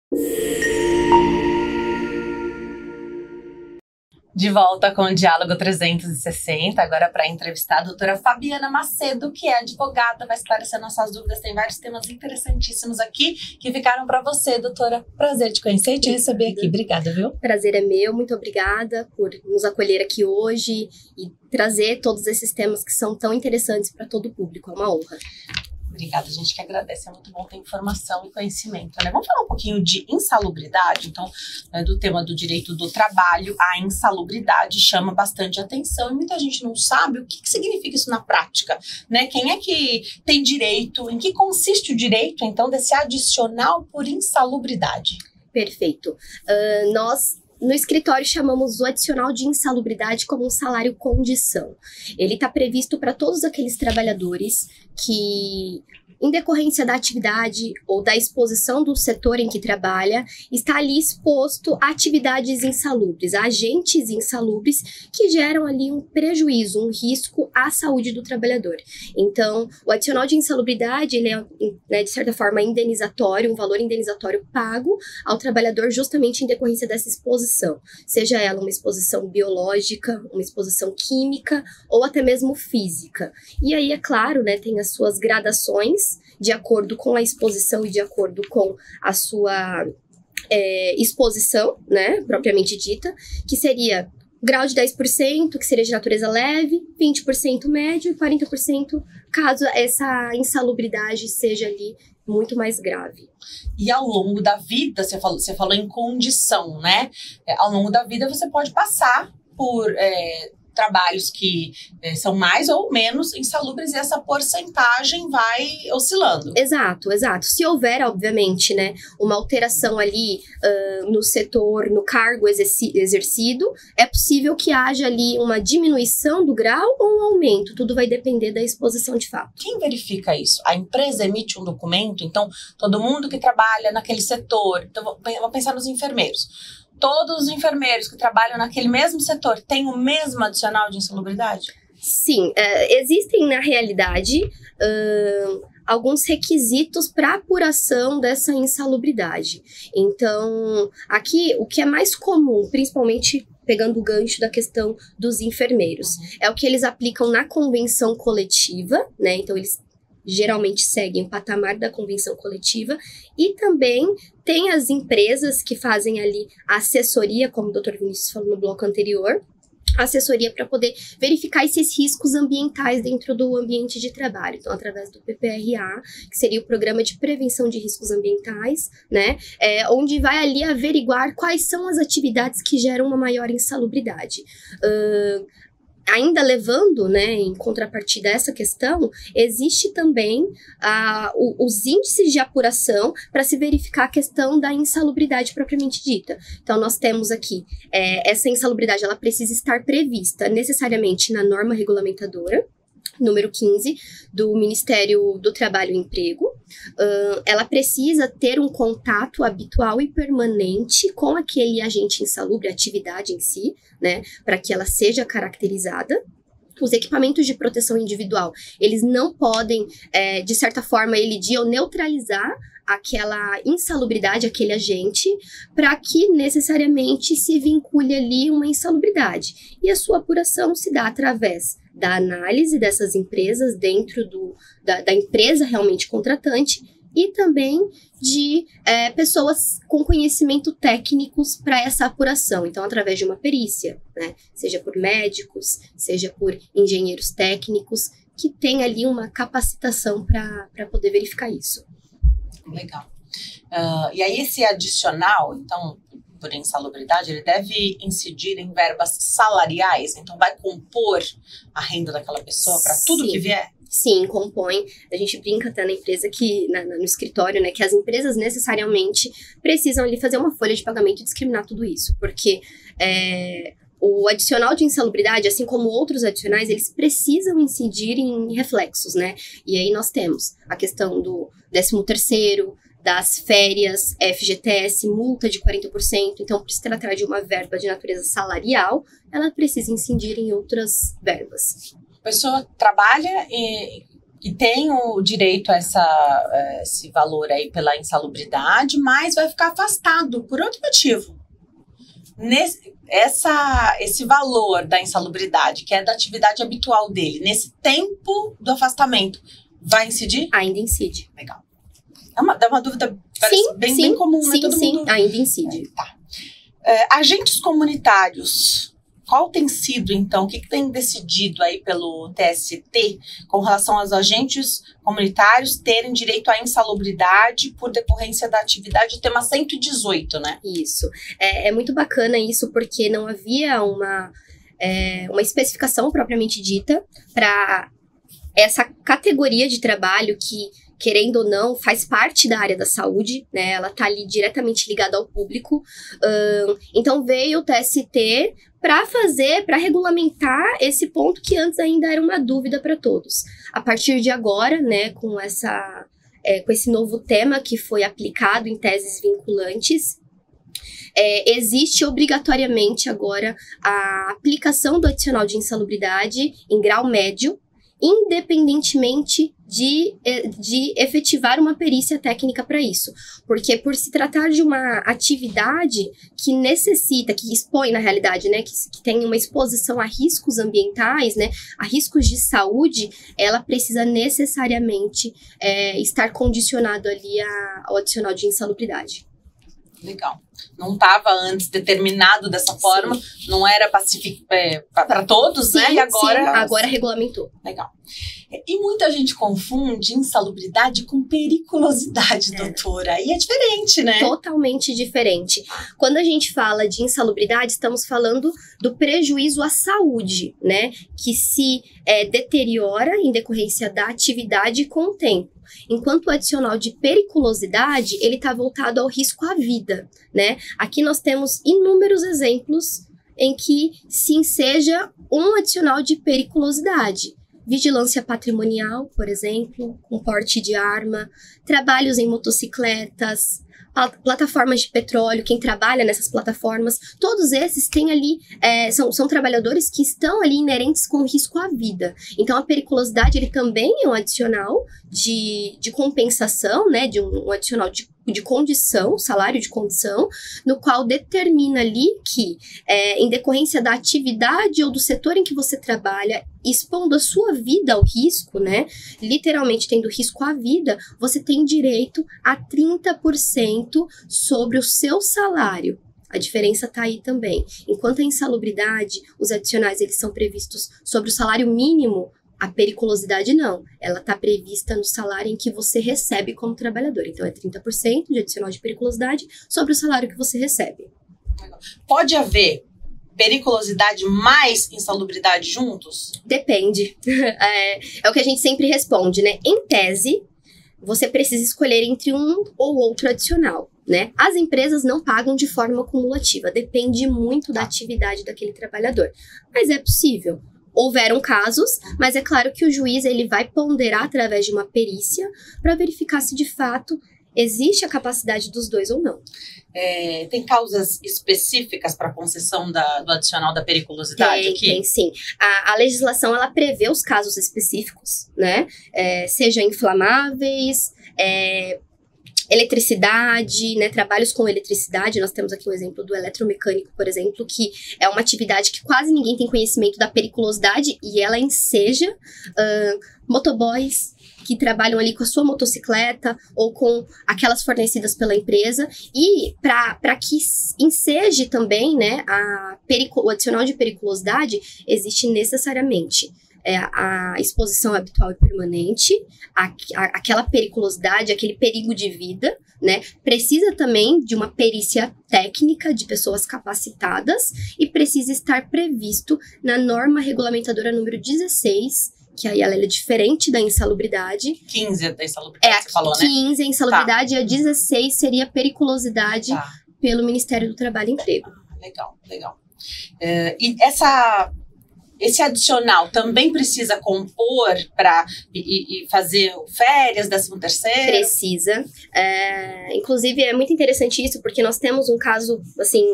De volta com o Diálogo 360, agora para entrevistar a doutora Fabiana Macedo, que é advogada, vai esclarecer nossas dúvidas, tem vários temas interessantíssimos aqui que ficaram para você, doutora. Prazer te conhecer e te receber aqui. Obrigada, viu? Prazer é meu, muito obrigada por nos acolher aqui hoje e trazer todos esses temas que são tão interessantes para todo o público, é uma honra. Obrigada, a gente que agradece, é muito bom ter informação e conhecimento, né? Vamos falar um pouquinho de insalubridade, então, do tema do direito do trabalho. A insalubridade chama bastante atenção e muita gente não sabe o que significa isso na prática, né? Quem é que tem direito, em que consiste o direito, então, desse adicional por insalubridade? Perfeito. Nós, no escritório, chamamos o adicional de insalubridade como um salário condição. Ele está previsto para todos aqueles trabalhadores que, em decorrência da atividade ou da exposição do setor em que trabalha, está ali exposto a atividades insalubres, a agentes insalubres que geram ali um prejuízo, um risco à saúde do trabalhador. Então, o adicional de insalubridade, ele é, né, de certa forma, indenizatório, um valor indenizatório pago ao trabalhador justamente em decorrência dessa exposição, seja ela uma exposição biológica, uma exposição química ou até mesmo física. E aí, é claro, né, tem as suas gradações de acordo com a exposição e de acordo com a sua exposição, né, propriamente dita, que seria grau de 10%, que seria de natureza leve, 20% médio e 40% caso essa insalubridade seja ali muito mais grave. E ao longo da vida, você falou em condição, né? Ao longo da vida você pode passar por trabalhos que são mais ou menos insalubres e essa porcentagem vai oscilando. Exato, exato. Se houver, obviamente, né, uma alteração ali no setor, no cargo exercido, é possível que haja ali uma diminuição do grau ou um aumento. Tudo vai depender da exposição de fato. Quem verifica isso? A empresa emite um documento, então todo mundo que trabalha naquele setor, então vou pensar nos enfermeiros. Todos os enfermeiros que trabalham naquele mesmo setor têm o mesmo adicional de insalubridade? Sim, existem na realidade alguns requisitos para apuração dessa insalubridade. Então, aqui o que é mais comum, principalmente pegando o gancho da questão dos enfermeiros, é o que eles aplicam na convenção coletiva, né? Então, eles geralmente seguem o patamar da convenção coletiva, e também tem as empresas que fazem ali a assessoria, como o Dr. Vinícius falou no bloco anterior, assessoria para poder verificar esses riscos ambientais dentro do ambiente de trabalho. Então, através do PPRA, que seria o Programa de Prevenção de Riscos Ambientais, né, onde vai ali averiguar quais são as atividades que geram uma maior insalubridade. Ainda levando, né, em contrapartida essa questão, existe também os índices de apuração para se verificar a questão da insalubridade propriamente dita. Então, nós temos aqui, essa insalubridade, ela precisa estar prevista necessariamente na norma regulamentadora, número 15, do Ministério do Trabalho e Emprego. Ela precisa ter um contato habitual e permanente com aquele agente insalubre, a atividade em si, né, para que ela seja caracterizada. Os equipamentos de proteção individual, eles não podem, de certa forma, elidir ou neutralizar aquela insalubridade, aquele agente, para que necessariamente se vincule ali uma insalubridade. E a sua apuração se dá através da análise dessas empresas dentro da empresa realmente contratante e também de pessoas com conhecimento técnicos para essa apuração. Então, através de uma perícia, né? Seja por médicos, seja por engenheiros técnicos, que tem ali uma capacitação para poder verificar isso. Legal. E aí esse adicional, então, por insalubridade, ele deve incidir em verbas salariais? Então, vai compor a renda daquela pessoa para tudo que vier? Sim, compõe. A gente brinca até na empresa que, no escritório, né, que as empresas necessariamente precisam ali fazer uma folha de pagamento e discriminar tudo isso, porque o adicional de insalubridade, assim como outros adicionais, eles precisam incidir em reflexos, né? E aí nós temos a questão do 13º, das férias, FGTS, multa de 40%. Então, por se tratar de uma verba de natureza salarial, ela precisa incidir em outras verbas. A pessoa trabalha que tem o direito a esse valor aí pela insalubridade, mas vai ficar afastado por outro motivo. Esse valor da insalubridade, que é da atividade habitual dele, nesse tempo do afastamento, vai incidir? Ainda incide. Legal. Dá uma dúvida bem comum, né? Todo mundo... ainda incide. Tá. Agentes comunitários, qual tem sido, então, o que tem decidido aí pelo TST com relação aos agentes comunitários terem direito à insalubridade por decorrência da atividade, tema 118, né? Isso. É muito bacana isso, porque não havia uma especificação propriamente dita para essa categoria de trabalho que, querendo ou não, faz parte da área da saúde, né? Ela tá ali diretamente ligada ao público. Então veio o TST para regulamentar esse ponto que antes ainda era uma dúvida para todos. A partir de agora, né, com esse novo tema que foi aplicado em teses vinculantes, existe obrigatoriamente agora a aplicação do adicional de insalubridade em grau médio, independentemente de efetivar uma perícia técnica para isso. Porque por se tratar de uma atividade que necessita, que expõe na realidade, né, que tem uma exposição a riscos ambientais, né, a riscos de saúde, ela precisa necessariamente estar condicionado ali ao adicional de insalubridade. Legal. Não estava antes determinado dessa forma, não era para todos, né? E agora regulamentou. Legal. E muita gente confunde insalubridade com periculosidade, doutora. E é diferente, né? Totalmente diferente. Quando a gente fala de insalubridade, estamos falando do prejuízo à saúde, né? Que se deteriora em decorrência da atividade com o tempo. Enquanto o adicional de periculosidade, ele está voltado ao risco à vida, né? Aqui nós temos inúmeros exemplos em que se enseja um adicional de periculosidade. Vigilância patrimonial, por exemplo, com porte de arma, trabalhos em motocicletas, plataformas de petróleo, quem trabalha nessas plataformas, todos esses têm ali, são trabalhadores que estão ali inerentes com risco à vida. Então, a periculosidade, ele também é um adicional de compensação, né, de um adicional de condição, salário de condição, no qual determina ali que, em decorrência da atividade ou do setor em que você trabalha, expondo a sua vida ao risco, né, literalmente tendo risco à vida, você tem direito a 30% sobre o seu salário. A diferença está aí também. Enquanto a insalubridade, os adicionais eles são previstos sobre o salário mínimo, a periculosidade não. Ela está prevista no salário em que você recebe como trabalhador. Então, é 30% de adicional de periculosidade sobre o salário que você recebe. Pode haver periculosidade mais insalubridade juntos? Depende. É o que a gente sempre responde, né? Em tese, você precisa escolher entre um ou outro adicional, né? As empresas não pagam de forma cumulativa. Depende muito da atividade daquele trabalhador. Mas é possível. Houveram casos, mas é claro que o juiz ele vai ponderar através de uma perícia para verificar se de fato existe a capacidade dos dois ou não. Tem causas específicas para a concessão do adicional da periculosidade aqui? Tem sim. A legislação ela prevê os casos específicos, né? Seja inflamáveis, eletricidade, né, trabalhos com eletricidade. Nós temos aqui o exemplo do eletromecânico, por exemplo, que é uma atividade que quase ninguém tem conhecimento da periculosidade e ela enseja motoboys que trabalham ali com a sua motocicleta ou com aquelas fornecidas pela empresa e para que enseje também, né, o adicional de periculosidade existe necessariamente a exposição habitual e permanente, aquela periculosidade, aquele perigo de vida, né? Precisa também de uma perícia técnica de pessoas capacitadas e precisa estar previsto na norma regulamentadora número 16, que aí ela é diferente da insalubridade. 15 é da insalubridade, você falou, né? 15 é insalubridade e a 16 seria periculosidade pelo Ministério do Trabalho e Emprego. Legal. E esse adicional também precisa compor e fazer férias, 13º? Precisa. Inclusive, é muito interessante isso, porque nós temos um caso, assim,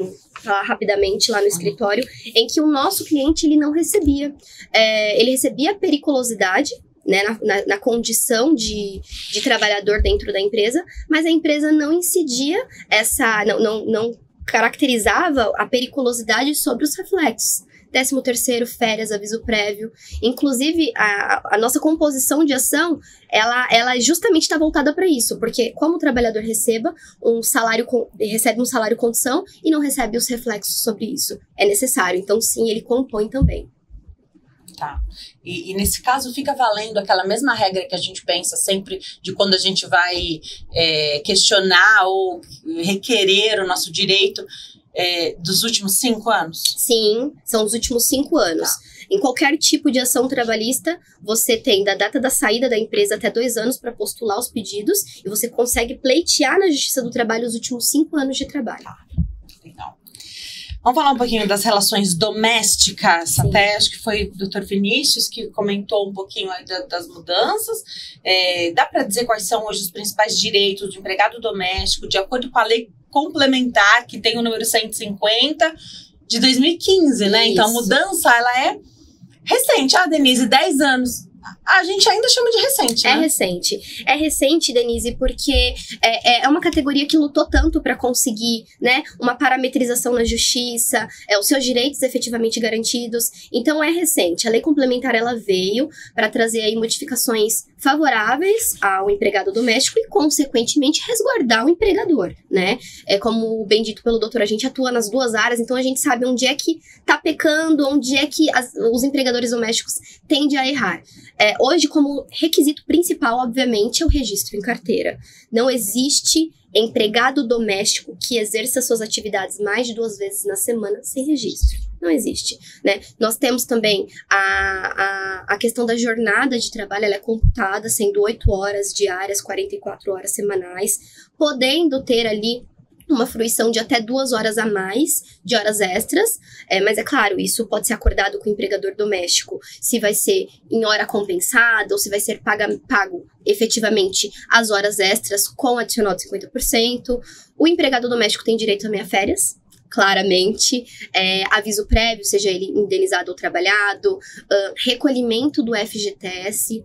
falar rapidamente lá no escritório, em que o nosso cliente ele não recebia. Ele recebia periculosidade, né, na condição de trabalhador dentro da empresa, mas a empresa não incidia não caracterizava a periculosidade sobre os reflexos. 13º, férias, aviso prévio. Inclusive, a nossa composição de ação, ela justamente está voltada para isso. Porque como o trabalhador recebe um salário condição e não recebe os reflexos sobre isso. É necessário. Então, sim, ele compõe também. Tá. E nesse caso fica valendo aquela mesma regra que a gente pensa sempre de quando a gente vai questionar ou requerer o nosso direito dos últimos 5 anos? Sim, são os últimos 5 anos. Tá. Em qualquer tipo de ação trabalhista, você tem da data da saída da empresa até 2 anos para postular os pedidos e você consegue pleitear na Justiça do Trabalho os últimos 5 anos de trabalho. Tá. Legal. Vamos falar um pouquinho das relações domésticas. Sim. Até acho que foi o Dr. Vinícius que comentou um pouquinho aí das mudanças. Dá para dizer quais são hoje os principais direitos do empregado doméstico, de acordo com a lei complementar, que tem o número 150 de 2015, né? Isso. Então, a mudança, ela é recente. Denise, 10 anos. A gente ainda chama de recente, né? É recente, Denise, porque é uma categoria que lutou tanto para conseguir, né, uma parametrização na justiça, os seus direitos efetivamente garantidos. Então, é recente. A lei complementar, ela veio para trazer aí modificações favoráveis ao empregado doméstico e, consequentemente, resguardar o empregador, né? Como bem dito pelo doutor, a gente atua nas 2 áreas, então a gente sabe onde é que tá pecando, onde é que os empregadores domésticos tendem a errar. Hoje, como requisito principal, obviamente, é o registro em carteira. Não existe empregado doméstico que exerça suas atividades mais de 2 vezes na semana sem registro. Não existe, né? Nós temos também a questão da jornada de trabalho, ela é computada sendo 8 horas diárias, 44 horas semanais, podendo ter ali uma fruição de até 2 horas a mais de horas extras, mas é claro, isso pode ser acordado com o empregador doméstico, se vai ser em hora compensada ou se vai ser pago efetivamente as horas extras com adicional de 50%. O empregado doméstico tem direito também a férias, claramente, aviso prévio, seja ele indenizado ou trabalhado, recolhimento do FGTS,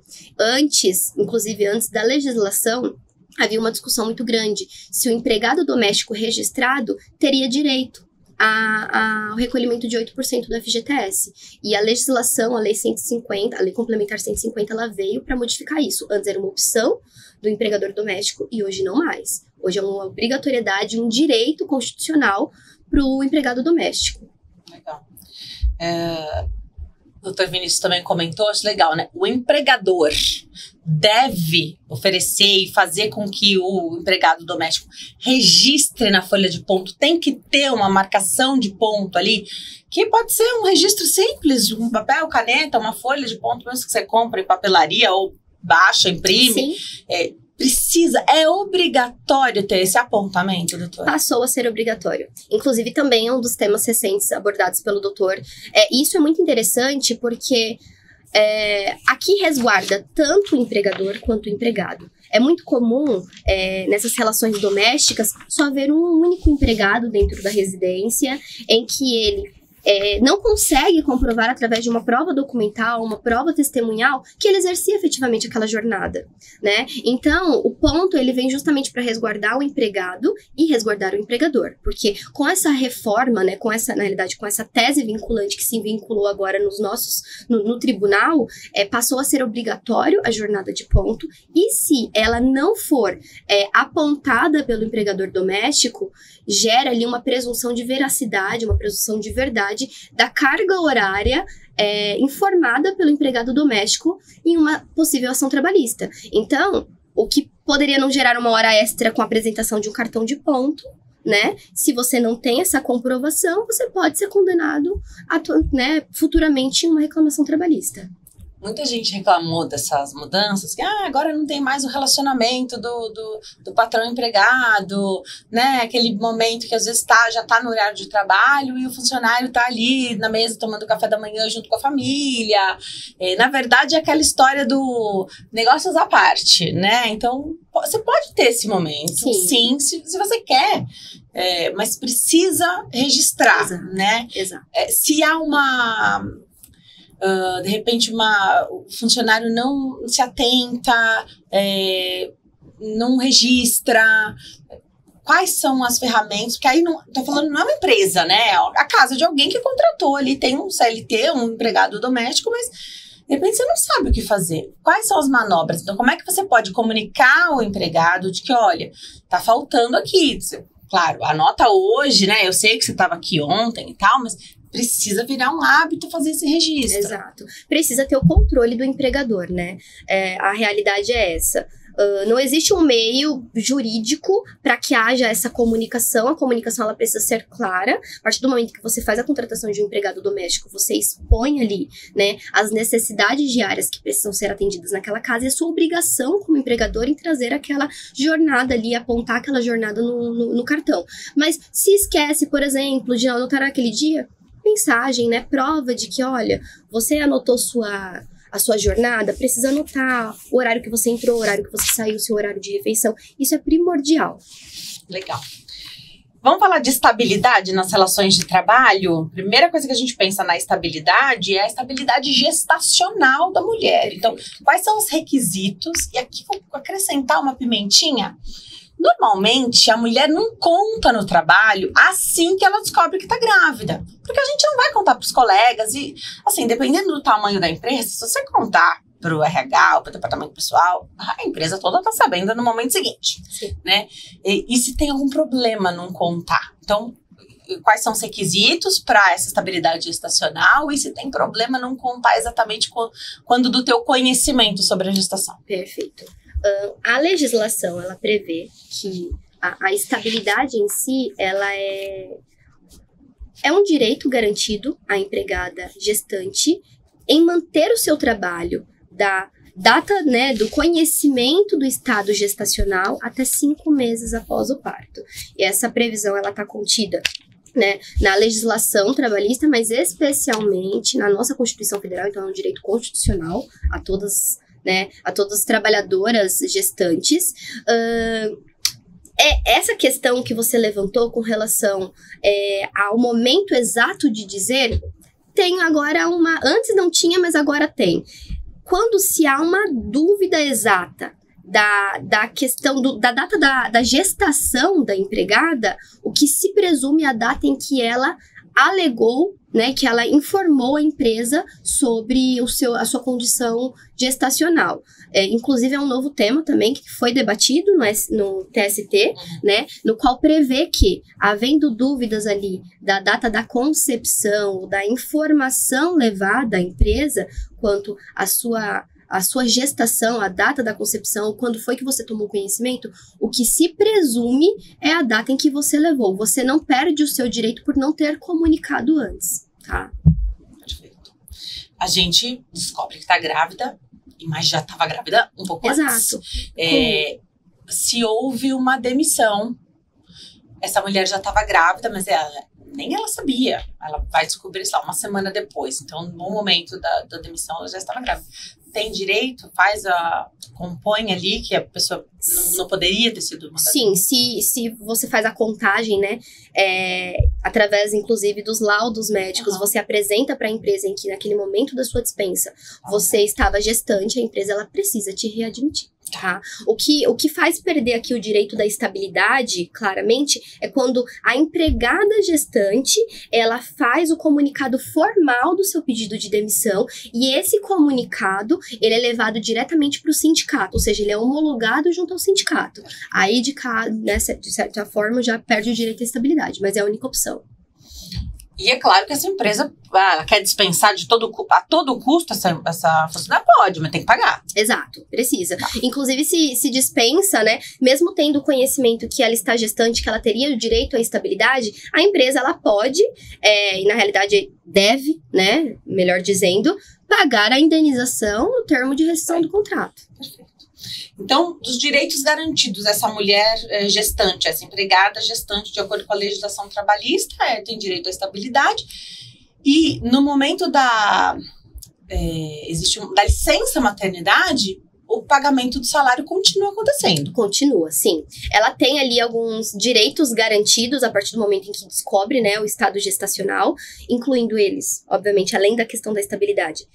inclusive antes da legislação, havia uma discussão muito grande se o empregado doméstico registrado teria direito ao recolhimento de 8% do FGTS. E a legislação, a Lei 150, a Lei Complementar 150, ela veio para modificar isso. Antes era uma opção do empregador doméstico e hoje não mais. Hoje é uma obrigatoriedade, um direito constitucional para o empregado doméstico. Legal. O Dr. Vinícius também comentou, acho legal, né? O empregador deve oferecer e fazer com que o empregado doméstico registre na folha de ponto. Tem que ter uma marcação de ponto ali, que pode ser um registro simples, um papel, caneta, uma folha de ponto, mesmo que você compra em papelaria ou baixa, imprime. É obrigatório ter esse apontamento, doutor? Passou a ser obrigatório. Inclusive, também é um dos temas recentes abordados pelo doutor. Isso é muito interessante porque aqui resguarda tanto o empregador quanto o empregado. É muito comum, nessas relações domésticas, só haver um único empregado dentro da residência, em que ele não consegue comprovar através de uma prova documental, uma prova testemunhal, que ele exercia efetivamente aquela jornada, né? Então, o ponto, ele vem justamente para resguardar o empregado e resguardar o empregador, porque com essa reforma, né, na realidade, com essa tese vinculante que se vinculou agora no tribunal, passou a ser obrigatório a jornada de ponto, e se ela não for apontada pelo empregador doméstico, gera ali uma presunção de veracidade, uma presunção de verdade da carga horária informada pelo empregado doméstico em uma possível ação trabalhista. Então, o que poderia não gerar uma hora extra com a apresentação de um cartão de ponto, né? Se você não tem essa comprovação, você pode ser condenado futuramente em uma reclamação trabalhista. Muita gente reclamou dessas mudanças, que agora não tem mais o relacionamento do patrão empregado, né? Aquele momento que às vezes já está no horário de trabalho e o funcionário está ali na mesa tomando café da manhã junto com a família. Na verdade, é aquela história do negócios à parte, né? Então, você pode ter esse momento, sim se você quer. Mas precisa registrar, Exato. Né? Exato. Se há de repente o funcionário não se atenta, não registra. Quais são as ferramentas? Porque aí, tô falando, não é uma empresa, né? É a casa de alguém que contratou ali, tem um CLT, um empregado doméstico, mas de repente você não sabe o que fazer. Quais são as manobras? Então, como é que você pode comunicar ao empregado de que, olha, tá faltando aqui? Claro, anota hoje, né? Eu sei que você estava aqui ontem e tal, mas precisa virar um hábito fazer esse registro. Exato. Precisa ter o controle do empregador, né? A realidade é essa. Não existe um meio jurídico para que haja essa comunicação. A comunicação ela precisa ser clara. A partir do momento que você faz a contratação de um empregado doméstico, você expõe ali, né, as necessidades diárias que precisam ser atendidas naquela casa e a sua obrigação como empregador em trazer aquela jornada ali, apontar aquela jornada no cartão. Mas se esquece, por exemplo, de anotar naquele dia, mensagem, né, prova de que, olha, você anotou a sua jornada, precisa anotar o horário que você entrou, o horário que você saiu, o seu horário de refeição. Isso é primordial. Legal. Vamos falar de estabilidade nas relações de trabalho? Primeira coisa que a gente pensa na estabilidade é a estabilidade gestacional da mulher. Então, quais são os requisitos? E aqui vou acrescentar uma pimentinha. Normalmente, a mulher não conta no trabalho assim que ela descobre que tá grávida. Porque a gente não vai contar pros colegas e, assim, dependendo do tamanho da empresa, se você contar pro RH ou pro departamento pessoal, a empresa toda tá sabendo no momento seguinte, né? E se tem algum problema não contar? Então, quais são os requisitos para essa estabilidade gestacional e se tem problema não contar exatamente quando do teu conhecimento sobre a gestação? Perfeito. A legislação, ela prevê que a estabilidade em si, ela é um direito garantido à empregada gestante em manter o seu trabalho da data, né, do conhecimento do estado gestacional até 5 meses após o parto. E essa previsão, ela está contida, né, na legislação trabalhista, mas especialmente na nossa Constituição Federal, então é um direito constitucional a todas, né, a todas as trabalhadoras gestantes. Essa questão que você levantou com relação ao momento exato de dizer, tem agora antes não tinha, mas agora tem. Quando se há uma dúvida exata da questão da data da gestação da empregada, o que se presume é a data em que ela alegou, né, que ela informou a empresa sobre a sua condição gestacional. Inclusive, é um novo tema também que foi debatido no TST, né, no qual prevê que, havendo dúvidas ali da data da concepção, da informação levada à empresa quanto à sua gestação, a data da concepção, quando foi que você tomou conhecimento, o que se presume é a data em que você levou. Você não perde o seu direito por não ter comunicado antes, tá? Perfeito. A gente descobre que tá grávida, mas já estava grávida um pouco antes. Exato. Se houve uma demissão, essa mulher já estava grávida, mas nem ela sabia. Ela vai descobrir isso lá uma semana depois. Então, no momento da demissão, ela já estava grávida. Tem direito, compõe ali que a pessoa não poderia ter sido mandada. Sim, se você faz a contagem, né, através, inclusive, dos laudos médicos, você apresenta para a empresa em que, naquele momento da sua dispensa, você estava gestante, a empresa, ela precisa te readmitir. Tá? O que faz perder aqui o direito da estabilidade, claramente, é quando a empregada gestante, ela faz o comunicado formal do seu pedido de demissão e esse comunicado, ele é levado diretamente para o sindicato, ou seja, ele é homologado junto ao sindicato. Aí, de certa forma, já perde o direito à estabilidade, mas é a única opção. E é claro que essa empresa ela quer dispensar a todo custo essa funcionária, pode, mas tem que pagar. Exato, precisa. Inclusive, se dispensa, né, mesmo tendo conhecimento que ela está gestante, que ela teria o direito à estabilidade, a empresa, ela pode, e na realidade deve, né, melhor dizendo, pagar a indenização no termo de rescisão do contrato. Perfeito. Então, dos direitos garantidos, essa mulher gestante, essa empregada gestante, de acordo com a legislação trabalhista, tem direito à estabilidade. E no momento da licença maternidade, o pagamento do salário continua acontecendo. Continua, sim. Ela tem ali alguns direitos garantidos a partir do momento em que descobre, né, o estado gestacional, incluindo eles, obviamente, além da questão da estabilidade.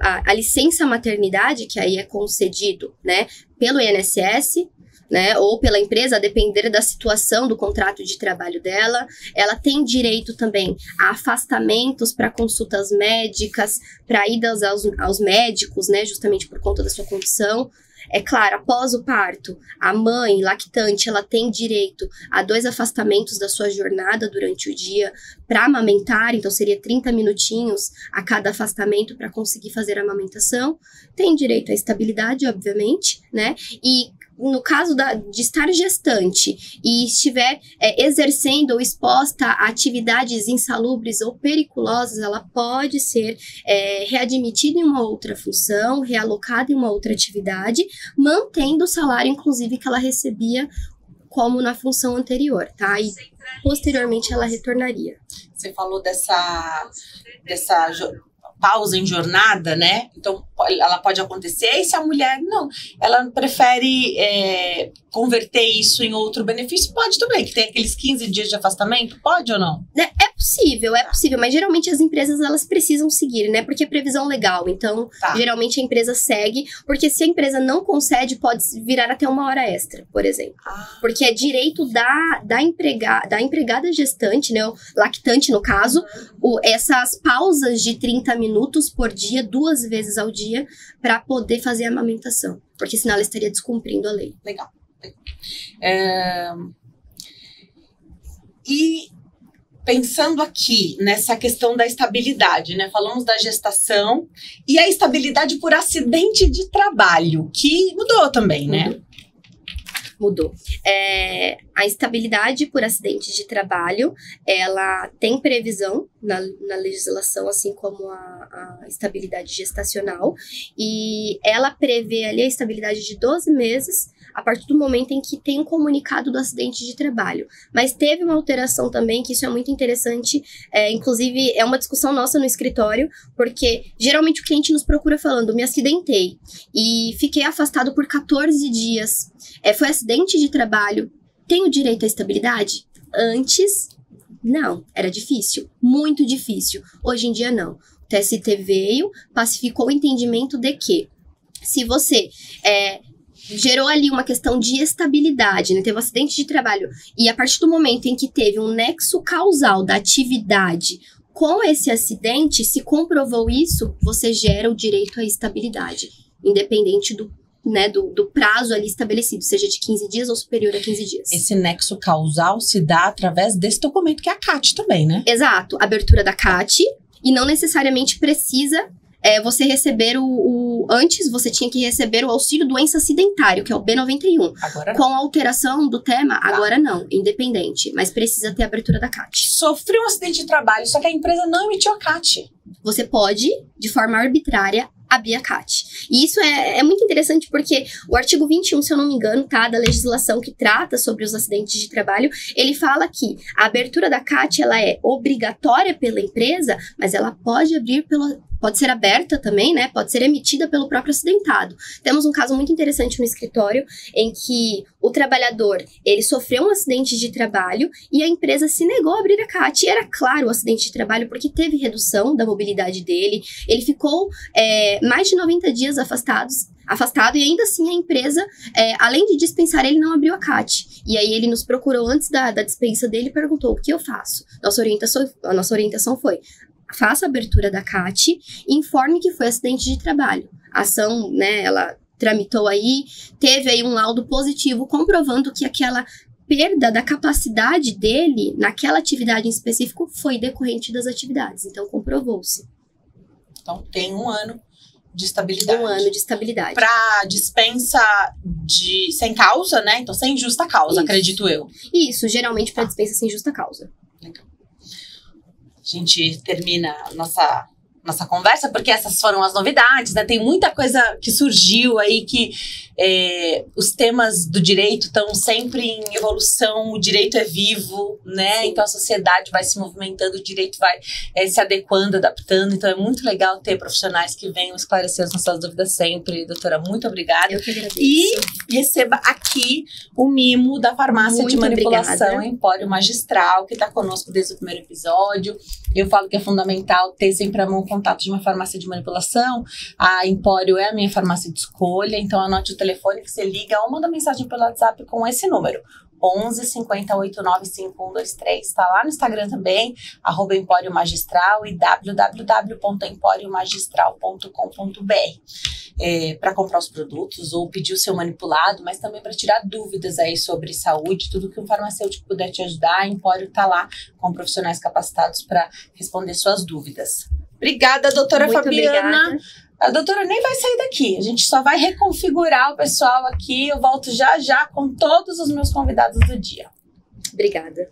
A licença maternidade, que aí é concedido, né, pelo INSS, né, ou pela empresa, a depender da situação do contrato de trabalho dela. Ela tem direito também a afastamentos para consultas médicas, para idas aos médicos, né, justamente por conta da sua condição. É claro, após o parto, a mãe lactante, ela tem direito a 2 afastamentos da sua jornada durante o dia para amamentar, então seria 30 minutinhos a cada afastamento para conseguir fazer a amamentação. Tem direito à estabilidade, obviamente, né, e no caso de estar gestante e estiver exercendo ou exposta a atividades insalubres ou periculosas, ela pode ser readmitida em uma outra função, realocada em uma outra atividade, mantendo o salário, inclusive, que ela recebia como na função anterior, tá? E posteriormente ela retornaria. Você falou dessa pausa em jornada, né? Então, ela pode acontecer, e se a mulher, não, ela prefere converter isso em outro benefício, pode também, que tem aqueles 15 dias de afastamento, pode ou não? É possível, mas geralmente as empresas, elas precisam seguir, né? Porque é previsão legal, então, geralmente a empresa segue, porque se a empresa não concede, pode virar até 1 hora extra, por exemplo. Porque é direito da empregada gestante, né? Lactante, no caso, essas pausas de 30 minutos por dia, 2 vezes ao dia, para poder fazer a amamentação, porque senão ela estaria descumprindo a lei. Legal. E pensando aqui nessa questão da estabilidade, né? Falamos da gestação e a estabilidade por acidente de trabalho, que mudou também, né? Mudou. A estabilidade por acidente de trabalho, ela tem previsão na legislação, assim como a estabilidade gestacional, e ela prevê ali a estabilidade de 12 meses, a partir do momento em que tem um comunicado do acidente de trabalho. Mas teve uma alteração também, que isso é muito interessante, inclusive é uma discussão nossa no escritório, porque geralmente o cliente nos procura falando, me acidentei e fiquei afastado por 14 dias, foi acidente de trabalho, tenho direito à estabilidade? Antes, não, era difícil, muito difícil. Hoje em dia, não. O TST veio, pacificou o entendimento de que, se você gerou ali uma questão de estabilidade, né? Teve um acidente de trabalho, e a partir do momento em que teve um nexo causal da atividade com esse acidente, se comprovou isso, você gera o direito à estabilidade, independente do prazo ali estabelecido, seja de 15 dias ou superior a 15 dias. Esse nexo causal se dá através desse documento, que é a CAT também, né? Exato, abertura da CAT, e não necessariamente precisa você receber antes você tinha que receber o auxílio doença acidentário, que é o B91. Agora não. Com a alteração do tema, agora não, independente, mas precisa ter a abertura da CAT. Sofreu um acidente de trabalho, só que a empresa não emitiu a CAT. Você pode, de forma arbitrária, abrir a CAT. E isso é muito interessante porque o artigo 21, se eu não me engano, tá, da legislação que trata sobre os acidentes de trabalho, ele fala que a abertura da CAT, ela é obrigatória pela empresa, mas ela pode pode ser aberta também, né? Pode ser emitida pelo próprio acidentado. Temos um caso muito interessante no escritório em que o trabalhador, ele sofreu um acidente de trabalho e a empresa se negou a abrir a CAT. E era claro o acidente de trabalho porque teve redução da mobilidade dele, ele ficou mais de 90 dias afastado e ainda assim a empresa, além de dispensar, ele não abriu a CAT. E aí ele nos procurou antes da dispensa dele e perguntou, o que eu faço? A nossa orientação foi, faça a abertura da CAT e informe que foi acidente de trabalho. A ação, né, ela tramitou aí, teve aí um laudo positivo comprovando que aquela perda da capacidade dele naquela atividade em específico foi decorrente das atividades. Então, comprovou-se. Então, tem 1 ano de estabilidade. 1 ano de estabilidade. Para dispensa sem causa, né? Então, sem justa causa, isso. Acredito eu. Isso, geralmente para dispensa sem justa causa. Legal. A gente termina nossa conversa, porque essas foram as novidades, né? Tem muita coisa que surgiu aí que os temas do direito estão sempre em evolução, o direito é vivo, né? Então a sociedade vai se movimentando, o direito vai se adequando, adaptando. Então é muito legal ter profissionais que venham esclarecer as nossas dúvidas sempre. Doutora, muito obrigada. Eu que agradeço. E receba aqui o mimo da farmácia de manipulação Empório Magistral, que está conosco desde o primeiro episódio. Eu falo que é fundamental ter sempre à mão o contato de uma farmácia de manipulação. A Empório é a minha farmácia de escolha, então anote o telefone que você liga ou manda mensagem pelo WhatsApp com esse número. 11 50 89 5123. Está lá no Instagram também, @Empório Magistral e www.emporiomagistral.com.br. Para comprar os produtos ou pedir o seu manipulado, mas também para tirar dúvidas aí sobre saúde, tudo que um farmacêutico puder te ajudar, a Empório está lá com profissionais capacitados para responder suas dúvidas. Obrigada, doutora Fabiana. Obrigada. A doutora nem vai sair daqui, a gente só vai reconfigurar o pessoal aqui. Eu volto já já com todos os meus convidados do dia. Obrigada.